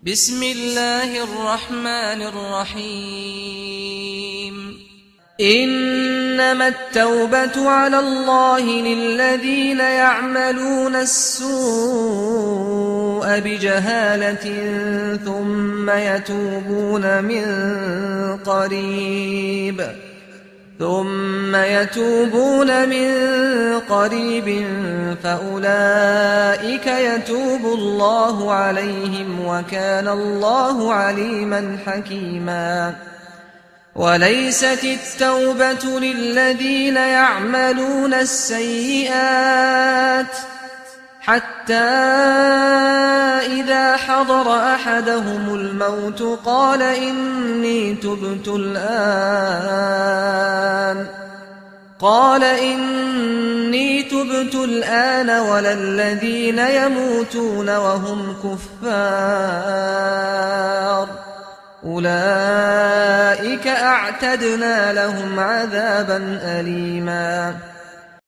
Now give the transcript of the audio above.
بسم الله الرحمن الرحيم إنما التوبة على الله للذين يعملون السوء بجهالة ثم يتوبون من قريب فأولئك يتوب الله عليهم وكان الله عليما حكيما. وليست التوبة للذين يعملون السيئات حتى إذا حضر أحدهم الموت قال إني تبت الآن ولا الذين يموتون وهم كفار أولئك أعتدنا لهم عذابا أليما.